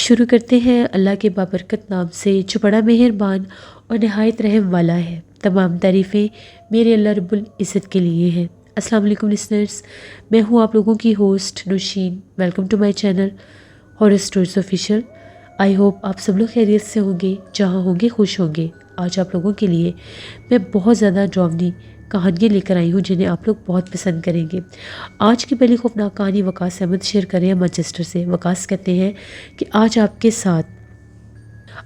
شروع کرتے ہیں اللہ کے بابرکت نام سے جو بڑا مہربان اور نہایت رحم والا ہے۔ تمام تعریفیں میرے اللہ رب العزت کے لیے ہیں۔ السلام علیکم لسنرز، میں ہوں آپ لوگوں کی host Nausheen. Welcome to my channel horror stories official. I hope آپ سب لوگ خیریت سے ہوں گے، جہاں ہوں گے خوش ہوں گے۔ آج آپ لوگوں کے لیے میں بہت زیادہ ڈراؤنی کہانیاں لے کر آئی ہوں جنہیں آپ لوگ بہت پسند کریں گے۔ آج کی پہلی خوفناک کہانی وقاص احمد شیئر کر رہے ہیں مانچسٹر سے۔ وقاص کہتے ہیں کہ آج آپ کے ساتھ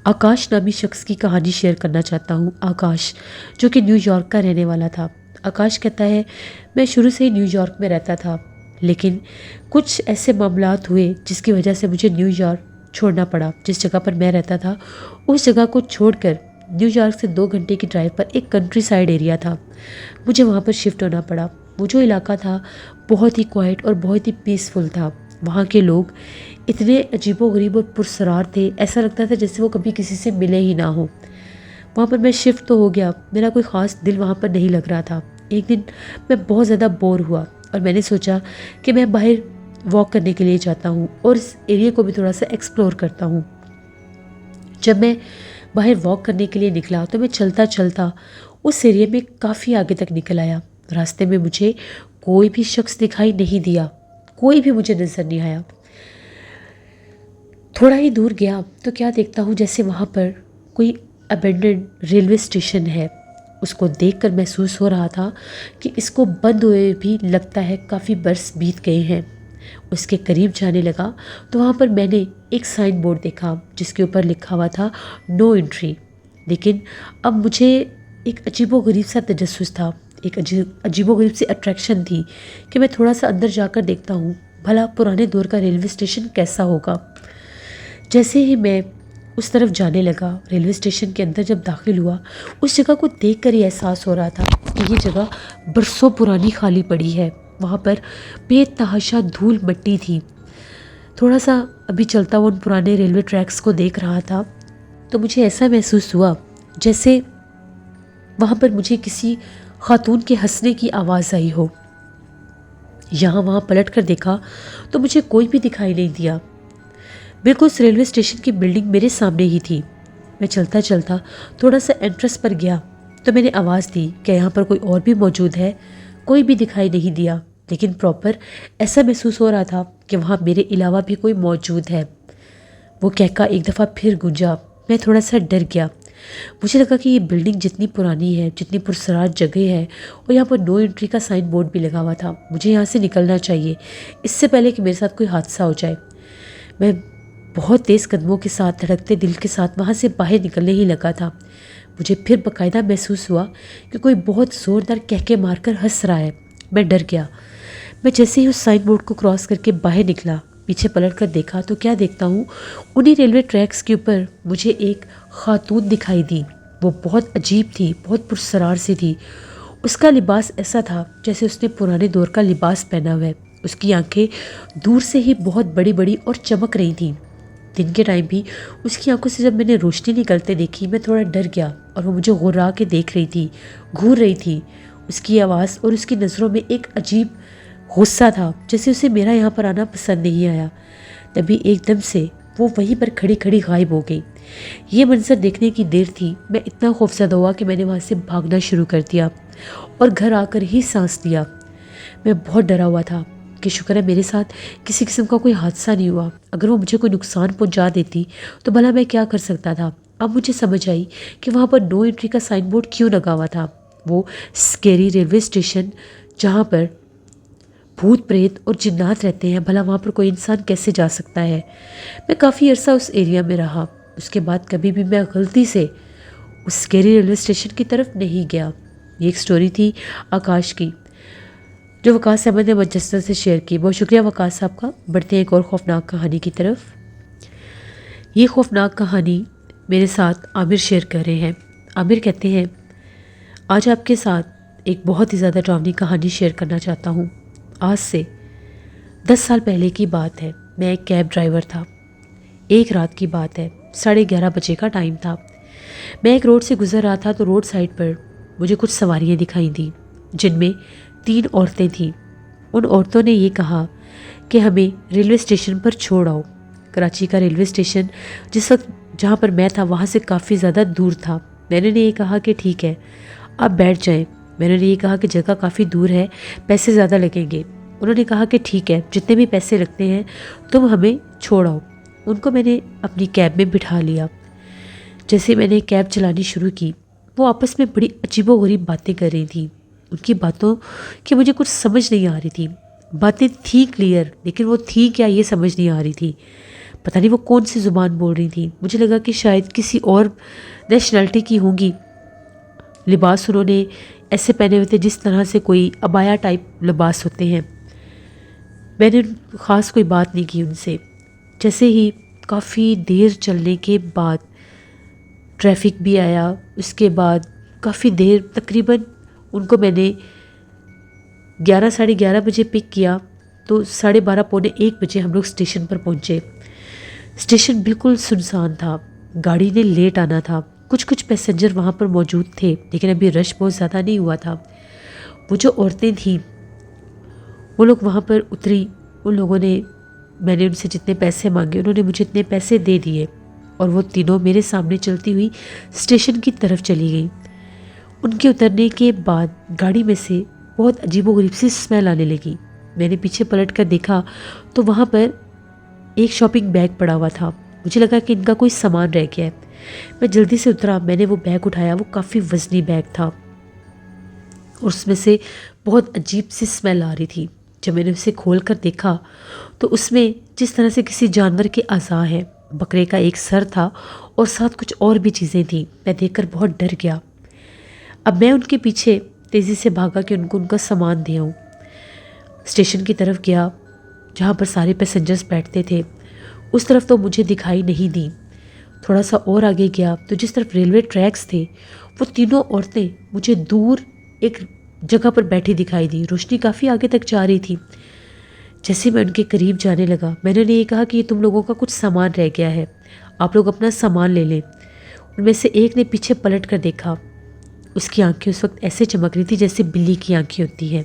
آکاش نامی شخص کی کہانی شیئر کرنا چاہتا ہوں۔ آکاش جو کہ نیو یارک کا رہنے والا تھا۔ آکاش کہتا ہے میں شروع سے ہی نیو یارک میں رہتا تھا، لیکن کچھ ایسے معاملات ہوئے جس کی وجہ سے مجھے نیو یارک چھوڑنا پڑا۔ جس جگہ پر میں رہتا تھا اس جگہ کو چھوڑ کر نیو یارک سے 2 گھنٹے کی ڈرائیو پر ایک کنٹری سائیڈ ایریا تھا، مجھے وہاں پر شفٹ ہونا پڑا۔ وہ جو علاقہ تھا بہت ہی کوائٹ اور بہت ہی پیسفل تھا۔ وہاں کے لوگ اتنے عجیب و غریب اور پرسرار تھے، ایسا لگتا تھا جیسے وہ کبھی کسی سے ملے ہی نہ ہوں۔ وہاں پر میں شفٹ تو ہو گیا، میرا کوئی خاص دل وہاں پر نہیں لگ رہا تھا۔ ایک دن میں بہت زیادہ بور ہوا اور میں نے سوچا کہ میں باہر واک کرنے کے لیے جاتا ہوں اور اس ایریا کو بھی تھوڑا سا ایکسپلور کرتا ہوں۔ جب میں باہر واک کرنے کے لیے نکلا تو میں چلتا چلتا اس ایریا میں کافی آگے تک نکل آیا۔ راستے میں مجھے کوئی بھی شخص دکھائی نہیں دیا، کوئی بھی مجھے نظر نہیں آیا۔ تھوڑا ہی دور گیا تو کیا دیکھتا ہوں جیسے وہاں پر کوئی ابینڈنڈ ریلوے اسٹیشن ہے۔ اس کو دیکھ کر محسوس ہو رہا تھا کہ اس کو بند ہوئے بھی لگتا ہے کافی برس بیت گئے ہیں۔ اس کے قریب جانے لگا تو وہاں پر میں نے ایک سائن بورڈ دیکھا جس کے اوپر لکھا ہوا تھا نو انٹری۔ لیکن اب مجھے ایک عجیب و غریب سا تجسس تھا، ایک عجیب و غریب سی اٹریکشن تھی کہ میں تھوڑا سا اندر جا کر دیکھتا ہوں بھلا پرانے دور کا ریلوے اسٹیشن کیسا ہوگا۔ جیسے ہی میں اس طرف جانے لگا، ریلوے اسٹیشن کے اندر جب داخل ہوا، اس جگہ کو دیکھ کر ہی احساس ہو رہا تھا کہ یہ جگہ برسوں پرانی خالی پڑی ہے۔ وہاں پر بے تحاشا دھول مٹی تھی۔ تھوڑا سا ابھی چلتا ہوا ان پرانے ریلوے ٹریکس کو دیکھ رہا تھا تو مجھے ایسا محسوس ہوا جیسے وہاں پر مجھے کسی خاتون کے ہنسنے کی آواز آئی ہو۔ یہاں وہاں پلٹ کر دیکھا تو مجھے کوئی بھی دکھائی نہیں دیا۔ بالکل اس ریلوے اسٹیشن کی بلڈنگ میرے سامنے ہی تھی۔ میں چلتا چلتا تھوڑا سا انٹرس پر گیا تو میں نے آواز دی کہ یہاں پر کوئی اور بھی موجود ہے، کوئی بھی دکھائی نہیں دیا، لیکن پراپر ایسا محسوس ہو رہا تھا کہ وہاں میرے علاوہ بھی کوئی موجود ہے۔ وہ کہکا ایک دفعہ پھر گونجا۔ میں تھوڑا سا ڈر گیا۔ مجھے لگا کہ یہ بلڈنگ جتنی پرانی ہے، جتنی پرسرار جگہ ہے، اور یہاں پر نو انٹری کا سائن بورڈ بھی لگا ہوا تھا، مجھے یہاں سے نکلنا چاہیے اس سے پہلے کہ میرے ساتھ کوئی حادثہ ہو جائے۔ میں بہت تیز قدموں کے ساتھ، دھڑکتے دل کے ساتھ وہاں سے باہر نکلنے ہی لگا تھا۔ مجھے پھر باقاعدہ محسوس ہوا کہ کوئی بہت زوردار کہکے مار کر ہنس رہا ہے۔ میں ڈر گیا۔ میں جیسے ہی اس سائن بورڈ کو کراس کر کے باہر نکلا، پیچھے پلٹ کر دیکھا تو کیا دیکھتا ہوں انہی ریلوے ٹریکس کے اوپر مجھے ایک خاتون دکھائی دی۔ وہ بہت عجیب تھی، بہت پرسرار سی تھی۔ اس کا لباس ایسا تھا جیسے اس نے پرانے دور کا لباس پہنا ہوا ہے۔ اس کی آنکھیں دور سے ہی بہت بڑی بڑی اور چمک رہی تھیں۔ دن کے ٹائم بھی اس کی آنکھوں سے جب میں نے روشنی نکلتے دیکھی میں تھوڑا ڈر گیا، اور وہ مجھے غرا کے دیکھ رہی تھی، گھور رہی تھی۔ اس کی آواز اور اس کی نظروں میں ایک عجیب غصہ تھا، جیسے اسے میرا یہاں پر آنا پسند نہیں آیا۔ تبھی ایک دم سے وہ وہیں پر کھڑی کھڑی غائب ہو گئی۔ یہ منظر دیکھنے کی دیر تھی، میں اتنا خوفزدہ ہوا کہ میں نے وہاں سے بھاگنا شروع کر دیا اور گھر آ کر ہی سانس لیا۔ میں بہت ڈرا ہوا تھا کہ شکر ہے میرے ساتھ کسی قسم کا کوئی حادثہ نہیں ہوا، اگر وہ مجھے کوئی نقصان پہنچا دیتی تو بھلا میں کیا کر سکتا تھا۔ اب مجھے سمجھ آئی کہ وہاں پر نو انٹری کا سائن بورڈ کیوں لگا ہوا تھا۔ وہ اسکیری ریلوے اسٹیشن جہاں پر بھوت پریت اور جنات رہتے ہیں، بھلا وہاں پر کوئی انسان کیسے جا سکتا ہے۔ میں کافی عرصہ اس ایریا میں رہا، اس کے بعد کبھی بھی میں غلطی سے اس اسکیری ریلوے اسٹیشن کی طرف نہیں گیا۔ یہ ایک سٹوری تھی آکاش کی جو وقاص احمد نے مانچسٹر سے شیئر کی۔ بہت شکریہ وقاص صاحب کا۔ بڑھتے ہیں ایک اور خوفناک کہانی کی طرف۔ یہ خوفناک کہانی میرے ساتھ عامر شیئر کر رہے ہیں۔ عامر کہتے ہیں آج آپ کے ساتھ ایک بہت ہی زیادہ ڈراؤنی کہانی شیئر کرنا چاہتا ہوں۔ آج سے 10 سال پہلے کی بات ہے۔ میں ایک کیب ڈرائیور تھا۔ ایک رات کی بات ہے، 11:30 بجے کا ٹائم تھا۔ میں ایک روڈ سے گزر رہا تھا تو روڈ سائڈ پر مجھے کچھ سواریاں دکھائی دیں جن میں 3 عورتیں تھیں۔ ان عورتوں نے یہ کہا کہ ہمیں ریلوے اسٹیشن پر چھوڑ آؤ۔ کراچی کا ریلوے اسٹیشن جس وقت جہاں پر میں تھا وہاں سے کافی زیادہ دور تھا۔ میں نے یہ کہا کہ ٹھیک ہے آپ بیٹھ جائیں۔ میں نے یہ کہا کہ جگہ کافی دور ہے، پیسے زیادہ لگیں گے۔ انہوں نے کہا کہ ٹھیک ہے، جتنے بھی پیسے لگتے ہیں تم ہمیں چھوڑ آؤ۔ ان کو میں نے اپنی کیب میں بٹھا لیا۔ جیسے میں نے کیب چلانی شروع کی، وہ آپس میں بڑی عجیب و غریب باتیں کر رہی تھیں۔ ان کی باتوں کی مجھے کچھ سمجھ نہیں آ رہی تھی۔ باتیں تھیں کلیئر، لیکن وہ تھی کیا یہ سمجھ نہیں آ رہی تھی۔ پتہ نہیں وہ کون سی زبان بول رہی تھی۔ مجھے لگا کہ شاید کسی اور نیشنلٹی کی ہوں گی۔ لباس انہوں نے ایسے پہنے ہوئے تھے جس طرح سے کوئی عبایا ٹائپ لباس ہوتے ہیں۔ میں نے خاص کوئی بات نہیں کی ان سے۔ جیسے ہی کافی دیر چلنے کے بعد ٹریفک بھی آیا، اس کے بعد کافی دیر تقریباً ان کو میں نے 11 ساڑھے 11 بجے پک کیا تو 12:30 پونے 1 بجے ہم لوگ اسٹیشن پر پہنچے۔ اسٹیشن بالکل سنسان تھا، گاڑی نے لیٹ آنا تھا۔ کچھ پیسنجر وہاں پر موجود تھے لیکن ابھی رش بہت زیادہ نہیں ہوا تھا۔ وہ جو عورتیں تھیں وہ لوگ وہاں پر اتری۔ ان لوگوں نے، میں نے ان سے جتنے پیسے مانگے انہوں نے مجھے اتنے پیسے دے دیے اور وہ تینوں میرے سامنے چلتی ہوئی اسٹیشن کی طرف چلی گئیں۔ ان کے اترنے کے بعد گاڑی میں سے بہت عجیب و غریب سی اسمیل آنے لگی۔ میں نے پیچھے پلٹ کر دیکھا تو وہاں پر ایک شاپنگ بیگ پڑا ہوا تھا۔ مجھے لگا کہ ان کا کوئی سامان رہ گیا ہے۔ میں جلدی سے اترا، میں نے وہ بیگ اٹھایا۔ وہ کافی وزنی بیگ تھا اور اس میں سے بہت عجیب سی اسمیل آ رہی تھی۔ جب میں نے اسے کھول کر دیکھا تو اس میں جس طرح سے کسی جانور کے اعضاء ہیں، بکرے کا ایک سر تھا اور ساتھ کچھ اور بھی چیزیں تھیں۔ میں دیکھ کر بہت ڈر گیا۔ اب میں ان کے پیچھے تیزی سے بھاگا کہ ان کو ان کا سامان دے آؤں۔ اسٹیشن کی طرف گیا جہاں پر سارے پیسنجرز بیٹھتے تھے، اس طرف تو مجھے دکھائی نہیں دی۔ تھوڑا سا اور آگے گیا تو جس طرف ریلوے ٹریکس تھے وہ تینوں عورتیں مجھے دور ایک جگہ پر بیٹھی دکھائی دی۔ روشنی کافی آگے تک جا رہی تھی۔ جیسے میں ان کے قریب جانے لگا میں نے یہ کہا کہ یہ تم لوگوں کا کچھ سامان رہ گیا ہے، آپ لوگ اپنا سامان لے لیں۔ ان میں سے ایک نے پیچھے پلٹ کر دیکھا، اس کی آنکھیں اس وقت ایسے چمک رہی تھی جیسے بلی کی آنکھیں ہوتی ہیں۔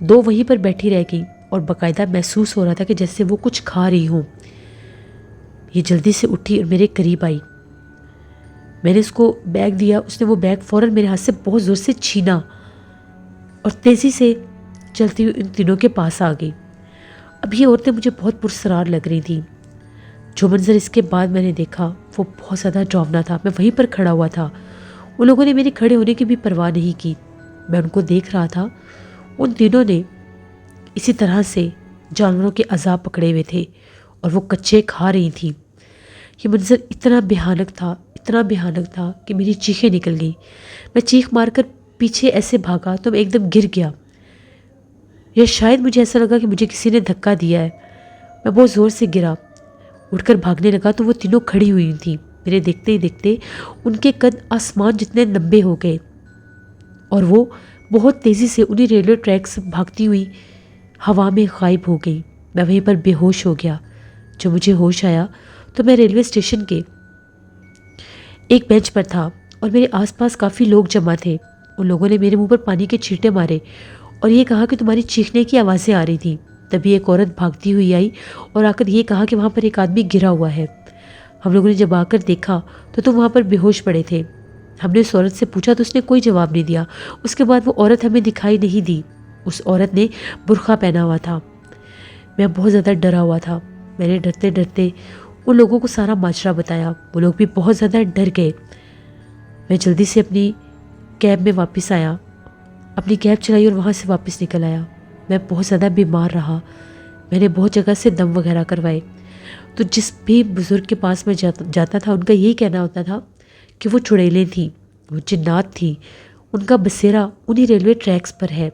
دو وہیں پر بیٹھی رہ گئی اور باقاعدہ محسوس ہو رہا تھا کہ جیسے وہ کچھ کھا رہی ہوں۔ یہ جلدی سے اٹھی اور میرے قریب آئی۔ میں نے اس کو بیگ دیا، اس نے وہ بیگ فوراً میرے ہاتھ سے بہت زور سے چھینا اور تیزی سے چلتی ہوئی ان تینوں کے پاس آ گئی۔ اب یہ عورتیں مجھے بہت پرسرار لگ رہی تھیں۔ جو منظر اس کے بعد میں نے دیکھا وہ بہت زیادہ ڈراؤنا تھا۔ میں وہیں پر کھڑا ہوا تھا، ان لوگوں نے میرے کھڑے ہونے کی بھی پرواہ نہیں کی۔ میں ان کو دیکھ رہا تھا۔ ان تینوں نے اسی طرح سے جانوروں کے اعضاء پکڑے ہوئے تھے اور وہ کچے کھا رہی تھیں۔ یہ منظر اتنا بھیانک تھا کہ میری چیخیں نکل گئی۔ میں چیخ مار کر پیچھے ایسے بھاگا تو میں ایک دم گر گیا، یا شاید مجھے ایسا لگا کہ مجھے کسی نے دھکا دیا ہے۔ میں بہت زور سے گرا، اٹھ کر بھاگنے لگا تو وہ تینوں کھڑی ہوئی تھیں۔ میرے دیکھتے ہی دیکھتے ان کے قد آسمان جتنے لمبے ہو گئے اور وہ بہت تیزی سے انہیں ریلوے ٹریک سے بھاگتی ہوئی ہوا میں غائب ہو گئی۔ میں وہیں پر بے ہوش ہو گیا۔ جب مجھے ہوش آیا تو میں ریلوے اسٹیشن کے ایک بینچ پر تھا اور میرے آس پاس کافی لوگ جمع تھے۔ ان لوگوں نے میرے منہ پر پانی کے چھینٹے مارے اور یہ کہا کہ تمہاری چیخنے کی آوازیں آ رہی تھیں۔ تبھی ایک عورت بھاگتی ہوئی آئی اور آ کر یہ کہا کہ وہاں پر ایک آدمی گرا ہوا ہے۔ ہم لوگوں نے جب آ کر دیکھا تو تم وہاں پر بے ہوش پڑے تھے۔ ہم نے اس عورت سے پوچھا تو اس نے کوئی جواب نہیں دیا۔ اس کے بعد وہ عورت ہمیں دکھائی نہیں دی۔ اس عورت نے برقع پہنا ہوا تھا۔ میں بہت زیادہ ڈرا ہوا تھا۔ میں نے ڈرتے ڈرتے ان لوگوں کو سارا ماجرا بتایا۔ وہ لوگ بھی بہت زیادہ ڈر گئے۔ میں جلدی سے اپنی کیب میں واپس آیا، اپنی کیب چلائی اور وہاں سے واپس نکل آیا۔ میں بہت زیادہ بیمار رہا۔ میں نے بہت جگہ سے دم وغیرہ کروائے۔ تو جس بھی بزرگ کے پاس میں جاتا تھا ان کا یہی کہنا ہوتا تھا کہ وہ چڑیلیں تھیں، وہ جنات تھیں، ان کا بسیرا انہی ریلوے ٹریکس پر ہے۔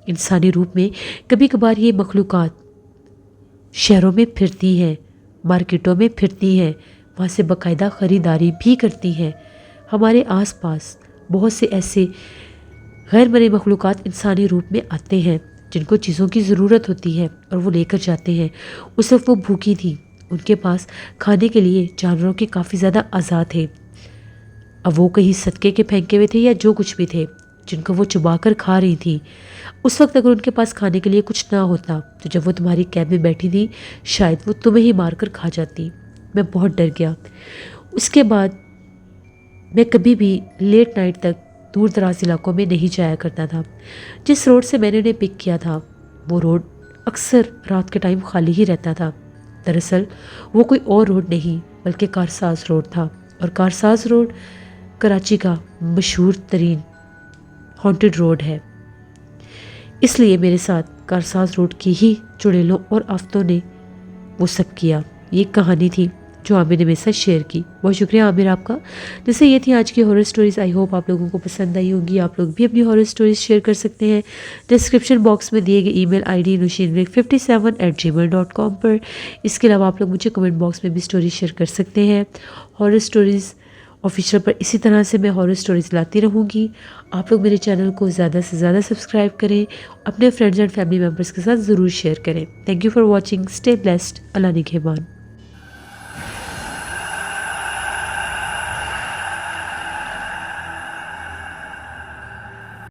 انسانی روپ میں کبھی کبھار یہ مخلوقات شہروں میں پھرتی ہیں، مارکیٹوں میں پھرتی ہیں، وہاں سے باقاعدہ خریداری بھی کرتی ہیں۔ ہمارے آس پاس بہت سے ایسے غیر مرئی مخلوقات انسانی روپ میں آتے ہیں جن کو چیزوں کی ضرورت ہوتی ہے اور وہ لے کر جاتے ہیں۔ اس وقت وہ بھوکی تھی، ان کے پاس کھانے کے لیے جانوروں کے کافی زیادہ اعضاء تھے۔ اب وہ کہیں صدقے کے پھینکے ہوئے تھے یا جو کچھ بھی تھے، جن کو وہ چبا کر کھا رہی تھی. اس وقت اگر ان کے پاس کھانے کے لیے کچھ نہ ہوتا تو جب وہ تمہاری کیب میں بیٹھی تھی شاید وہ تمہیں ہی مار کر کھا جاتی. میں بہت ڈر گیا. اس کے بعد میں کبھی بھی لیٹ نائٹ تک دور دراز علاقوں میں نہیں جایا کرتا تھا. جس روڈ سے میں نے انہیں پک کیا تھا وہ روڈ اکثر رات کے ٹائم خالی ہی رہتا تھا. دراصل وہ کوئی اور روڈ نہیں بلکہ کارساز روڈ تھا، اور کارساز روڈ کراچی کا مشہور ترین ہانٹڈ روڈ ہے. اس لیے میرے ساتھ کارساز روڈ کی ہی چڑیلوں اور آفتوں نے وہ سب کیا. یہ کہانی تھی جو عامر نے میرے ساتھ شیئر کی. بہت شکریہ عامر آپ کا. جیسے یہ تھی آج کی ہارر سٹوریز. آئی ہوپ آپ لوگوں کو پسند آئی ہوگی. آپ لوگ بھی اپنی ہارر سٹوریز شیئر کر سکتے ہیں ڈسکرپشن باکس میں دیے گئے ای میل آئی ڈی nushinvik57@gmail.com پر. اس کے علاوہ آپ لوگ مجھے کمنٹ باکس میں بھی سٹوری شیئر کر سکتے ہیں. ہارر سٹوریز آفیشیل پر اسی طرح سے میں ہارر سٹوریز لاتی رہوں گی. آپ لوگ میرے چینل کو زیادہ سے زیادہ سبسکرائب کریں، اپنے فرینڈز اینڈ فیملی ممبرس کے ساتھ ضرور شیئر کریں. Thank you for watching. Stay blessed. اللہ نگہبان.